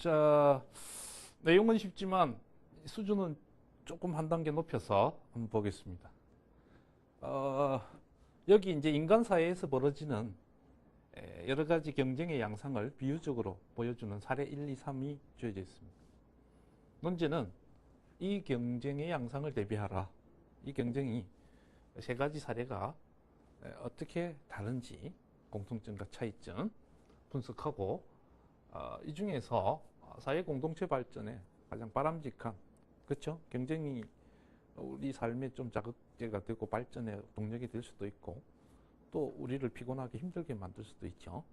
자, 내용은 쉽지만 수준은 조금 한 단계 높여서 한번 보겠습니다. 여기 이제 인간 사회에서 벌어지는 여러 가지 경쟁의 양상을 비유적으로 보여주는 사례 1, 2, 3이 주어져 있습니다. 문제는 이 경쟁의 양상을 대비하라. 이 경쟁이 세 가지 사례가 어떻게 다른지 공통점과 차이점 분석하고 이 중에서 사회 공동체 발전에 가장 바람직한, 그렇죠? 경쟁이 우리 삶에 좀 자극제가 되고 발전의 동력이 될 수도 있고 또 우리를 피곤하게 힘들게 만들 수도 있죠.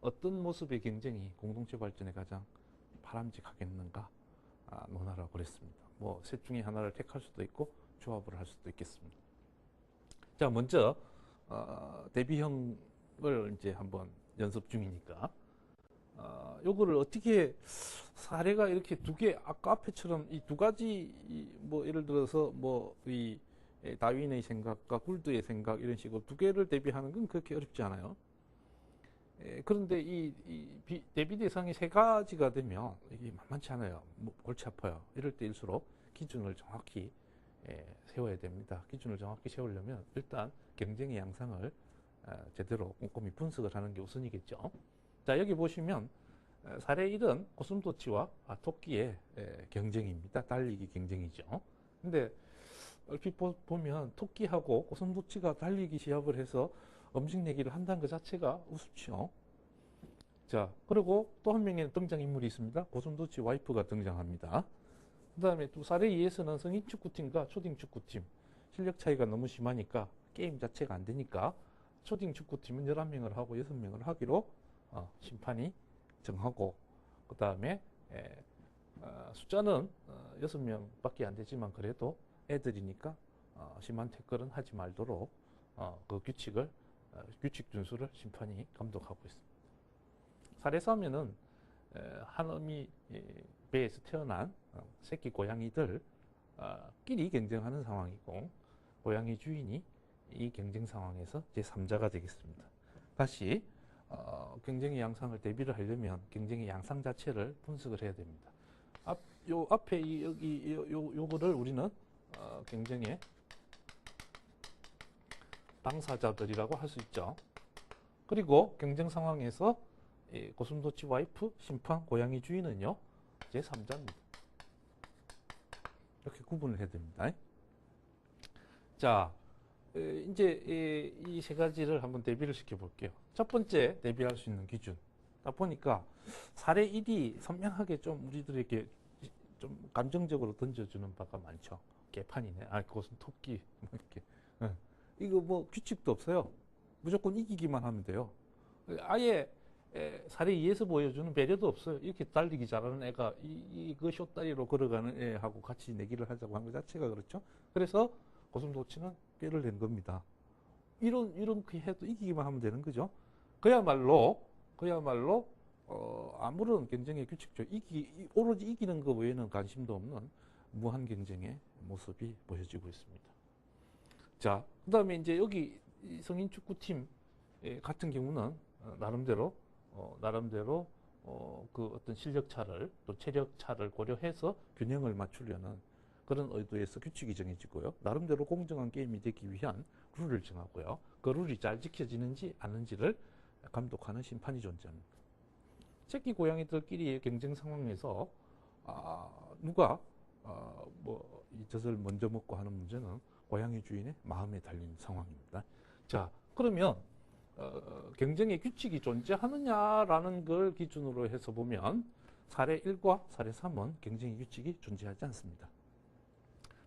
어떤 모습의 경쟁이 공동체 발전에 가장 바람직하겠는가 논하라고 그랬습니다. 뭐 셋 중에 하나를 택할 수도 있고 조합을 할 수도 있겠습니다. 자, 먼저 대비형을 이제 한번 연습 중이니까 요거를 어떻게 사례가 이렇게 두 개, 아까 앞에처럼 이 두 가지, 뭐 예를 들어서 뭐 이 다윈의 생각과 굴드의 생각 이런 식으로 두 개를 대비하는 건 그렇게 어렵지 않아요. 그런데 이 대비 대상이 세 가지가 되면 이게 만만치 않아요. 뭐 골치 아파요. 이럴 때일수록 기준을 정확히 세워야 됩니다. 기준을 정확히 세우려면 일단 경쟁의 양상을 제대로 꼼꼼히 분석을 하는 게 우선이겠죠. 자, 여기 보시면 사례 1은 고슴도치와 토끼의 경쟁입니다. 달리기 경쟁이죠. 근데 얼핏 보면 토끼하고 고슴도치가 달리기 시합을 해서 음식 내기를 한다는 것 자체가 우습죠. 자, 그리고 또 한 명의 등장인물이 있습니다. 고슴도치 와이프가 등장합니다. 그 다음에 또 사례 2에서는 성인 축구팀과 초딩 축구팀 실력 차이가 너무 심하니까 게임 자체가 안 되니까 초딩 축구팀은 11명을 하고 6명을 하기로 심판이 정하고, 그 다음에 숫자는 6명밖에 안 되지만 그래도 애들이니까 심한 태클은 하지 말도록 그 규칙 준수를 심판이 감독하고 있습니다. 사례 3에는 한 어미 배에서 태어난 새끼 고양이들 끼리 경쟁하는 상황이고 고양이 주인이 이 경쟁 상황에서 제3자가 되겠습니다. 다시 경쟁의 양상을 대비를 하려면 경쟁의 양상 자체를 분석을 해야 됩니다. 요 앞에 요거를 우리는 경쟁의 당사자들이라고 할 수 있죠. 그리고 경쟁 상황에서 고슴도치 와이프, 심판, 고양이 주인은요 제3자입니다. 이렇게 구분을 해야 됩니다. 자, 이제 이 세 가지를 한번 대비를 시켜 볼게요. 첫 번째 대비할 수 있는 기준. 딱 보니까 사례 1이 선명하게 좀 우리들에게 좀 감정적으로 던져주는 바가 많죠. 개판이네. 그것은 토끼. 이렇게. 이거 뭐 규칙도 없어요. 무조건 이기기만 하면 돼요. 아예 사례 2에서 보여주는 배려도 없어요. 이렇게 달리기 잘하는 애가 이거 쇼다리로 걸어가는 애하고 같이 내기를 하자고 한 것 자체가 그렇죠. 그래서 고슴도치는 꾀를 낸 겁니다. 이렇게 해도 이기기만 하면 되는 거죠. 그야말로 아무런 경쟁의 규칙죠. 오로지 이기는 것 외에는 관심도 없는 무한 경쟁의 모습이 보여지고 있습니다. 자, 그 다음에 이제 여기 성인 축구팀 같은 경우는 나름대로 그 어떤 실력 차를 또 체력 차를 고려해서 균형을 맞추려는 그런 의도에서 규칙이 정해지고요. 나름대로 공정한 게임이 되기 위한 룰을 정하고요. 그 룰이 잘 지켜지는지 아닌지를 감독하는 심판이 존재합니다. 새끼 고양이들끼리의 경쟁 상황에서 누가 뭐 젖을 먼저 먹고 하는 문제는 고양이 주인의 마음에 달린 상황입니다. 자, 그러면 경쟁의 규칙이 존재하느냐라는 걸 기준으로 해서 보면 사례 1과 사례 3은 경쟁의 규칙이 존재하지 않습니다.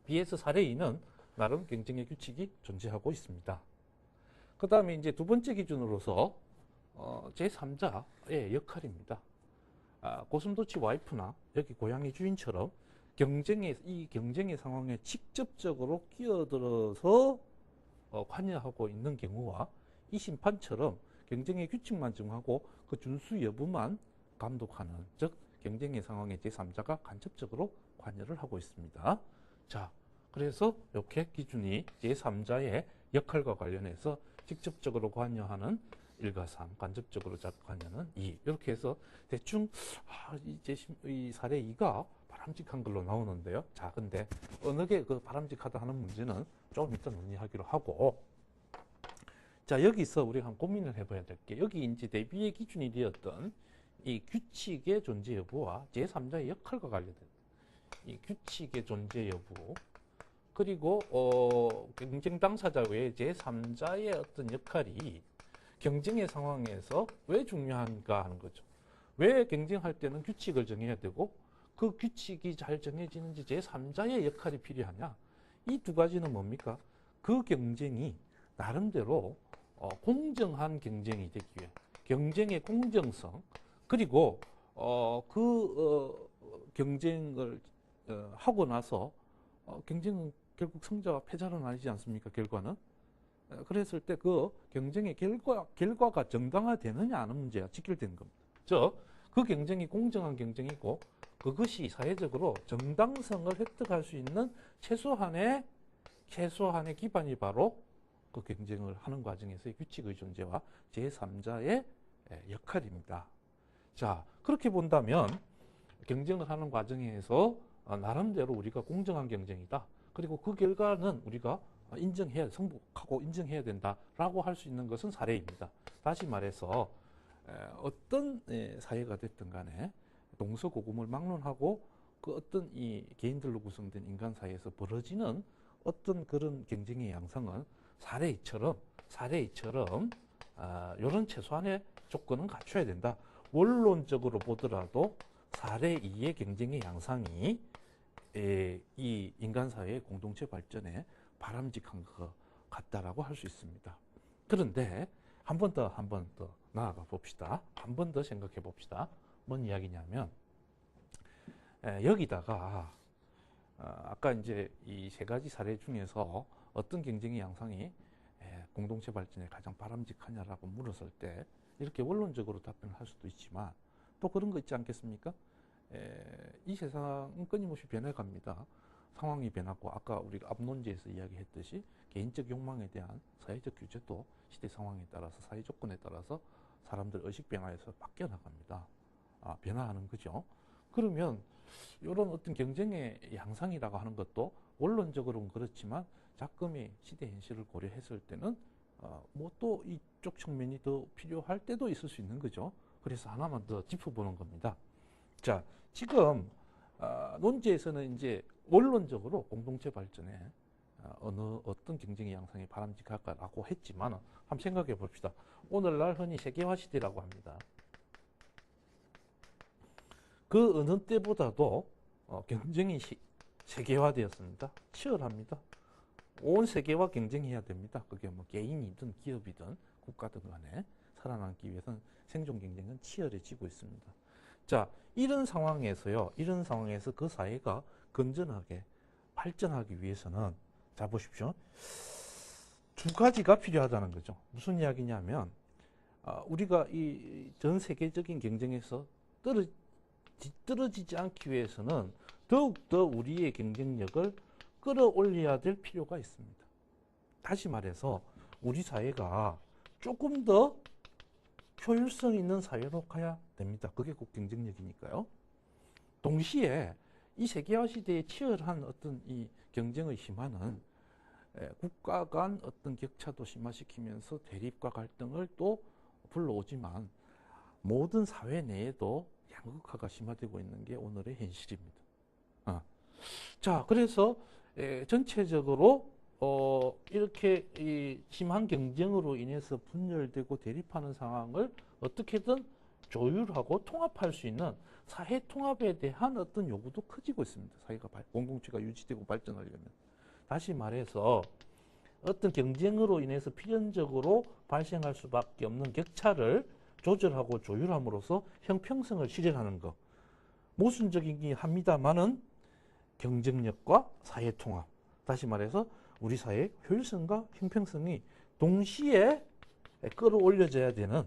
비해서 사례 2는 나름 경쟁의 규칙이 존재하고 있습니다. 그 다음에 이제 두 번째 기준으로서 제3자의 역할입니다. 고슴도치 와이프나 여기 고양이 주인처럼 이 경쟁의 상황에 직접적으로 끼어들어서 관여하고 있는 경우와 이 심판처럼 경쟁의 규칙만 정하고 그 준수 여부만 감독하는, 즉 경쟁의 상황에 제3자가 간접적으로 관여를 하고 있습니다. 자, 그래서 이렇게 기준이 제3자의 역할과 관련해서 직접적으로 관여하는 일과상 간접적으로 작가냐는 2 이렇게 해서 대충 이 사례 2가 바람직한 걸로 나오는데요. 자, 근데 어느 게 그 바람직하다 하는 문제는 조금 이따 논의하기로 하고, 자, 여기서 우리가 한 고민을 해봐야 될 게, 여기 이제 대비의 기준이 되었던 이 규칙의 존재 여부와 제3자의 역할과 관련된 이 규칙의 존재 여부, 그리고 경쟁 당사자 외에 제3자의 어떤 역할이 경쟁의 상황에서 왜 중요한가 하는 거죠. 왜 경쟁할 때는 규칙을 정해야 되고 그 규칙이 잘 정해지는지 제3자의 역할이 필요하냐. 이 두 가지는 뭡니까? 그 경쟁이 나름대로 공정한 경쟁이 되기 위해 경쟁의 공정성, 그리고 경쟁을 하고 나서 경쟁은 결국 승자와 패자는 아니지 않습니까? 결과는. 그랬을 때 그 경쟁의 결과가 정당화되느냐 하는 문제가 직결되는 겁니다. 즉, 그 경쟁이 공정한 경쟁이고 그것이 사회적으로 정당성을 획득할 수 있는 최소한의 기반이 바로 그 경쟁을 하는 과정에서의 규칙의 존재와 제3자의 역할입니다. 자, 그렇게 본다면 경쟁을 하는 과정에서 나름대로 우리가 공정한 경쟁이다. 그리고 그 결과는 우리가 승복하고 인정해야 된다라고 할 수 있는 것은 사례입니다. 다시 말해서 어떤 사회가 됐든 간에 동서고금을 막론하고 그 어떤 이 개인들로 구성된 인간 사회에서 벌어지는 어떤 그런 경쟁의 양상은 사례이처럼 이런 최소한의 조건은 갖춰야 된다. 원론적으로 보더라도 사례 2의 경쟁의 양상이 이 인간 사회의 공동체 발전에 바람직한 것 같다라고 할 수 있습니다. 그런데 한 번 더 나아가 봅시다. 한 번 더 생각해 봅시다. 뭔 이야기냐면 여기다가 아까 이제 이 세 가지 사례 중에서 어떤 경쟁의 양상이 공동체 발전에 가장 바람직하냐라고 물었을 때 이렇게 원론적으로 답변을 할 수도 있지만 또 그런 거 있지 않겠습니까? 이 세상은 끊임없이 변해갑니다. 상황이 변하고 아까 우리가 앞 논제에서 이야기했듯이 개인적 욕망에 대한 사회적 규제도 시대 상황에 따라서 사회 조건에 따라서 사람들 의식 변화에서 바뀌어 나갑니다. 변화하는 거죠. 그러면 이런 어떤 경쟁의 양상이라고 하는 것도 원론적으로는 그렇지만 자금의 시대 현실을 고려했을 때는 뭐 또 이쪽 측면이 더 필요할 때도 있을 수 있는 거죠. 그래서 하나만 더 짚어보는 겁니다. 자, 지금 논제에서는 이제 원론적으로 공동체 발전에 어떤 경쟁의 양상이 바람직할까라고 했지만 한번 생각해 봅시다. 오늘날 흔히 세계화 시대라고 합니다. 그 어느 때보다도 경쟁이 세계화되었습니다. 치열합니다. 온 세계와 경쟁해야 됩니다. 그게 뭐 개인이든 기업이든 국가든 간에 살아남기 위해서는 생존 경쟁은 치열해지고 있습니다. 자, 이런 상황에서 그 사회가 건전하게 발전하기 위해서는 자 보십시오. 두 가지가 필요하다는 거죠. 무슨 이야기냐면 우리가 이 전 세계적인 경쟁에서 떨어지지 않기 위해서는 더욱더 우리의 경쟁력을 끌어올려야 될 필요가 있습니다. 다시 말해서 우리 사회가 조금 더 효율성 있는 사회로 가야 됩니다. 그게 곧 경쟁력이니까요. 동시에 이 세계화 시대의 치열한 어떤 이 경쟁의 심화는 국가 간 어떤 격차도 심화시키면서 대립과 갈등을 또 불러오지만 모든 사회 내에도 양극화가 심화되고 있는 게 오늘의 현실입니다. 자, 그래서 전체적으로 이렇게 이 심한 경쟁으로 인해서 분열되고 대립하는 상황을 어떻게든 조율하고 통합할 수 있는 사회 통합에 대한 어떤 요구도 커지고 있습니다. 사회가 공동체가 유지되고 발전하려면. 다시 말해서 어떤 경쟁으로 인해서 필연적으로 발생할 수밖에 없는 격차를 조절하고 조율함으로써 형평성을 실현하는 것. 모순적이긴 합니다만은 경쟁력과 사회 통합. 다시 말해서 우리 사회의 효율성과 형평성이 동시에 끌어올려져야 되는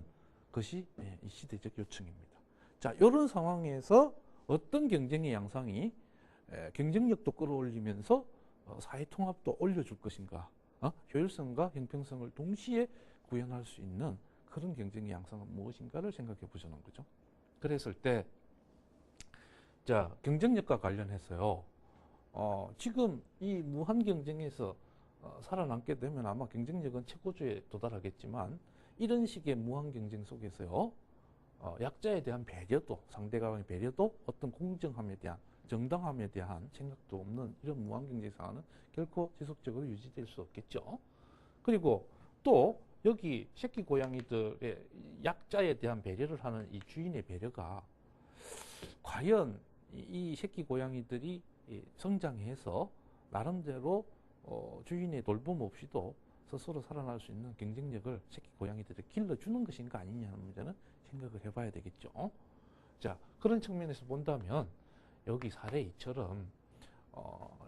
것이 이 시대적 요청입니다. 자, 이런 상황에서 어떤 경쟁의 양상이 경쟁력도 끌어올리면서 사회 통합도 올려줄 것인가, 효율성과 형평성을 동시에 구현할 수 있는 그런 경쟁의 양상은 무엇인가를 생각해 보자는 거죠. 그랬을 때, 자, 경쟁력과 관련해서요. 지금 이 무한 경쟁에서 살아남게 되면 아마 경쟁력은 최고조에 도달하겠지만, 이런 식의 무한 경쟁 속에서요. 약자에 대한 배려도, 상대방의 배려도, 어떤 공정함에 대한, 정당함에 대한 생각도 없는 이런 무한 경쟁 상황은 결코 지속적으로 유지될 수 없겠죠. 그리고 또 여기 새끼 고양이들의 약자에 대한 배려를 하는 이 주인의 배려가 과연 이 새끼 고양이들이 성장해서 나름대로 주인의 돌봄 없이도 스스로 살아날 수 있는 경쟁력을 새끼 고양이들이 길러주는 것인가 아니냐는 문제는 생각을 해봐야 되겠죠. 자, 그런 측면에서 본다면 여기 사례 이처럼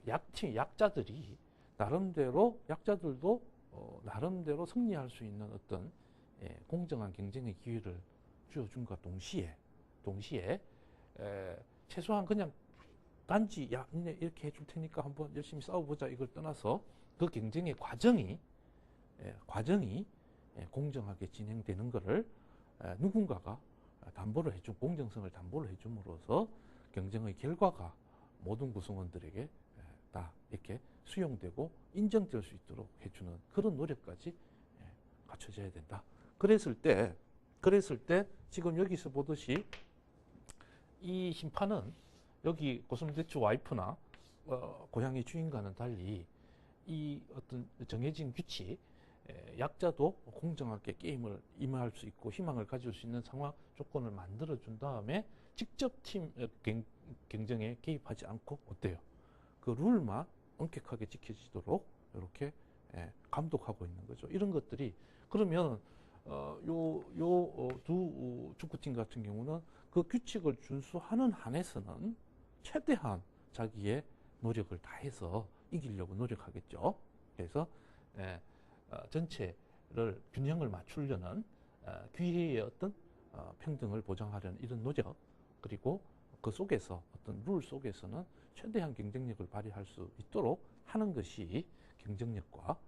약자들이 나름대로 약자들도 나름대로 승리할 수 있는 어떤 공정한 경쟁의 기회를 주어준과 동시에 최소한 그냥 단지 야 니네 이렇게 해줄 테니까 한번 열심히 싸워보자 이걸 떠나서 그 경쟁의 과정이 공정하게 진행되는 것을 누군가가 담보를 해준 공정성을 담보를 해줌으로써 경쟁의 결과가 모든 구성원들에게 다 이렇게 수용되고 인정될 수 있도록 해주는 그런 노력까지 갖춰져야 된다. 그랬을 때 지금 여기서 보듯이 이 심판은 여기 고슴대추 와이프나 고양이 주인과는 달리 이 어떤 정해진 규칙, 약자도 공정하게 게임을 임할 수 있고 희망을 가질 수 있는 상황 조건을 만들어 준 다음에 직접 팀 경쟁에 개입하지 않고 어때요? 그 룰만 엄격하게 지켜지도록 이렇게 감독하고 있는 거죠. 이런 것들이 그러면 두 축구팀 같은 경우는 그 규칙을 준수하는 한에서는 최대한 자기의 노력을 다해서 이기려고 노력하겠죠. 그래서 전체를 균형을 맞추려는 기회의 어떤 평등을 보장하려는 이런 노력 그리고 그 속에서 어떤 룰 속에서는 최대한 경쟁력을 발휘할 수 있도록 하는 것이 경쟁력과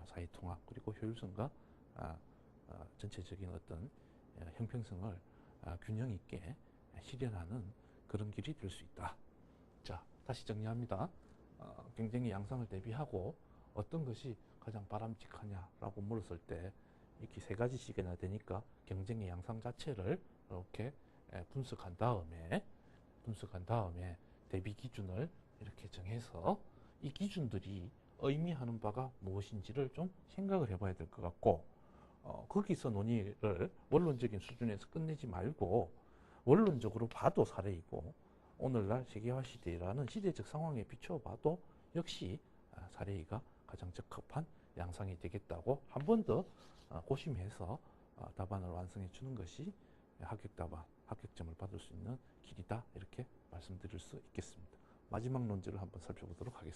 사회통합 그리고 효율성과 전체적인 어떤 형평성을 균형 있게 실현하는 그런 길이 될 수 있다. 자, 다시 정리합니다. 경쟁의 양상을 대비하고 어떤 것이 가장 바람직하냐라고 물었을 때 이렇게 세 가지씩이나 되니까 경쟁의 양상 자체를 이렇게 분석한 다음에 대비 기준을 이렇게 정해서 이 기준들이 의미하는 바가 무엇인지를 좀 생각을 해봐야 될 것 같고 거기서 논의를 원론적인 수준에서 끝내지 말고 원론적으로 봐도 사례이고 오늘날 세계화 시대라는 시대적 상황에 비춰봐도 역시 사례이가 가장 적합한 양상이 되겠다고 한 번 더 고심해서 답안을 완성해 주는 것이 합격점을 받을 수 있는 길이다 이렇게 말씀드릴 수 있겠습니다. 마지막 논제를 한번 살펴보도록 하겠습니다.